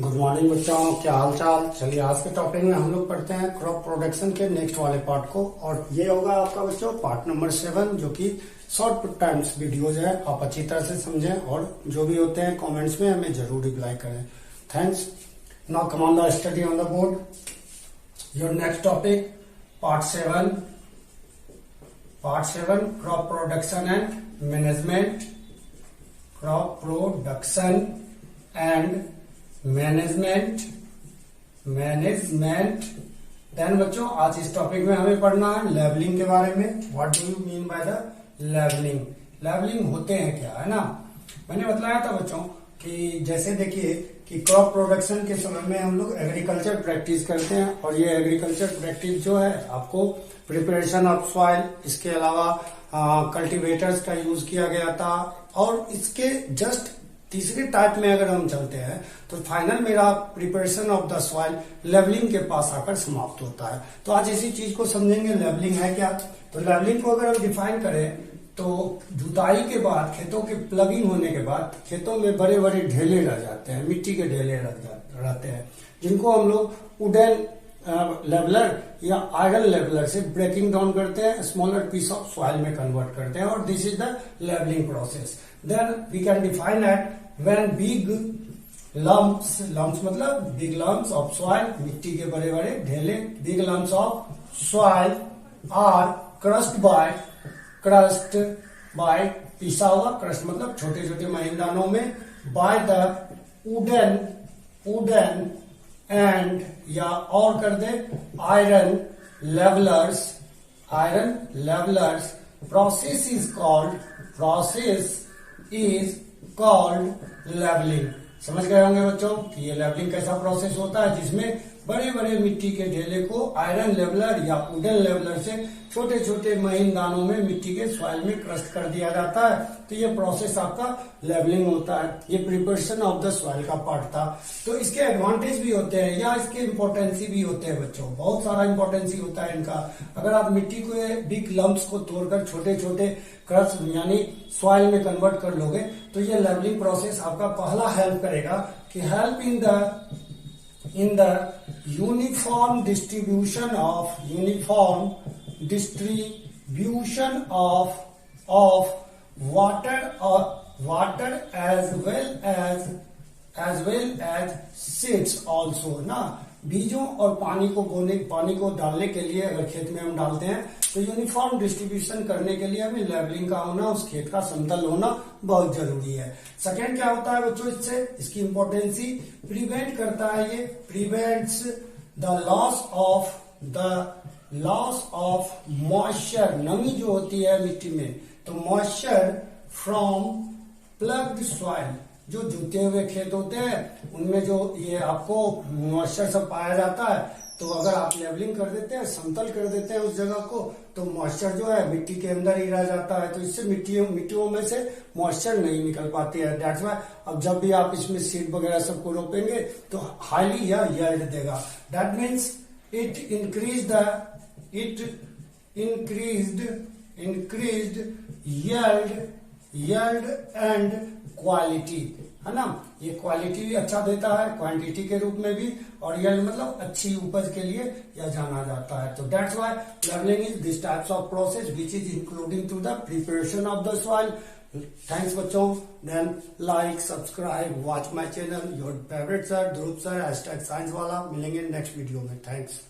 Good morning बच्चों, क्या हाल चाल। चलिए आज के टॉपिक में हम लोग पढ़ते हैं क्रॉप प्रोडक्शन के नेक्स्ट वाले पार्ट को, और ये होगा आपका बच्चों पार्ट नंबर 7, जो कि शॉर्ट टाइम्स वीडियोज है। आप अच्छी तरह से समझें और जो भी होते हैं कमेंट्स में हमें जरूर रिप्लाई करें। Thanks. Now come on the study on the board. Your next topic part 7 crop production and management. Crop production and management. Then बच्चों आज इस टॉपिक में हमें पढ़ना है लेवलिंग के बारे में। What do you mean by the levelling? Levelling होते हैं क्या, है ना। मैंने बताया था बच्चों कि जैसे देखिए कि क्रॉप प्रोडक्शन के समय में हम लोग एग्रीकल्चर प्रैक्टिस करते हैं, और ये एग्रीकल्चर प्रैक्टिस जो है आपको प्रिपरेशन ऑफ सॉइल, इसके अलावा कल्टीवेटर्स का यूज किया गया था, और इसके जस्ट तीसरे टाइप में अगर हम चलते हैं तो फाइनल मेरा preparation of the soil levelling के पास आकर समाप्त होता है। तो आज इसी चीज को समझेंगे, लेवलिंग है क्या। तो लेवलिंग को अगर हम डिफाइन करें तो जुताई के बाद, खेतों के प्लगिंग होने के बाद खेतों में बड़े बड़े ढेले रह जाते हैं, मिट्टी के ढेले रहते हैं, जिनको हम लोग वुडन लेवलर या आयरन लेवलर से ब्रेकिंग डाउन करते हैं, स्मॉलर पीस ऑफ सॉइल में कन्वर्ट करते हैं, और this is the levelling process. Then we can define at when big lumps मतलब बिग लम्प्स ऑफ सॉइल, मिट्टी के बड़े बड़े ढेले, big lumps of soil are crust by पिसा हुआ, क्रस्ट मतलब छोटे छोटे महीनदानों में, बाय द वुडन एंड या और कर दे iron levellers. Process is called levelling. समझ गए होंगे बच्चों कि ये लेवलिंग कैसा प्रोसेस होता है, जिसमें बड़े बड़े मिट्टी के ढेले को आयरन लेवलर या वुडन लेवलर से छोटे छोटे महीन दानों में मिट्टी के सॉइल में क्रस्ट कर दिया जाता है। तो ये प्रोसेस आपका लेवलिंग होता है। ये प्रिपरेशन ऑफ द सॉइल का पार्ट था। तो इसके एडवांटेज भी होते हैं या इसके इम्पोर्टेंसी भी होते हैं बच्चों, बहुत सारा इम्पोर्टेंसी होता है इनका। अगर आप मिट्टी को बिग लम्प्स को तोड़कर छोटे छोटे क्रस्ट यानी सॉइल में कन्वर्ट कर लोगे तो ये लेवलिंग प्रोसेस आपका पहला हेल्प करेगा कि help in the uniform distribution of water as well as seeds also ना। बीजों और पानी को डालने के लिए अगर खेत में हम डालते हैं तो यूनिफॉर्म डिस्ट्रीब्यूशन करने के लिए हमें लेवलिंग का होना, उस खेत का समतल होना बहुत जरूरी है। सेकेंड क्या होता है बच्चों, इससे इसकी इंपॉर्टेंसी प्रिवेंट करता है। ये prevents the loss of moisture, नमी जो होती है मिट्टी में, तो मॉइस्चर फ्रॉम प्लग्ड सॉइल, जो जुते हुए खेत होते हैं उनमें जो ये आपको मॉइस्चर सब पाया जाता है। तो अगर आप लेवलिंग कर देते हैं, समतल कर देते हैं उस जगह को, तो मॉइस्चर जो है मिट्टी के अंदर ही रह जाता है, तो इससे मिट्टियों में से मॉइस्चर नहीं निकल पाती है। दैट्स व्हाई अब जब भी आप इसमें सीड वगैरह सबको रोपेंगे तो हाईली यह यील्ड देगा। That means it increased yield and quality, है ना। ये क्वालिटी भी अच्छा देता है, क्वांटिटी के रूप में भी, और यील्ड मतलब अच्छी उपज के लिए यह जाना जाता है। तो that's why levelling is this types of process which is including to the preparation of the soil. Thanks बच्चों। Then like, subscribe, watch my channel. Your favourite sir Dhruv sir #science वाला। मिलेंगे नेक्स्ट वीडियो में। Thanks.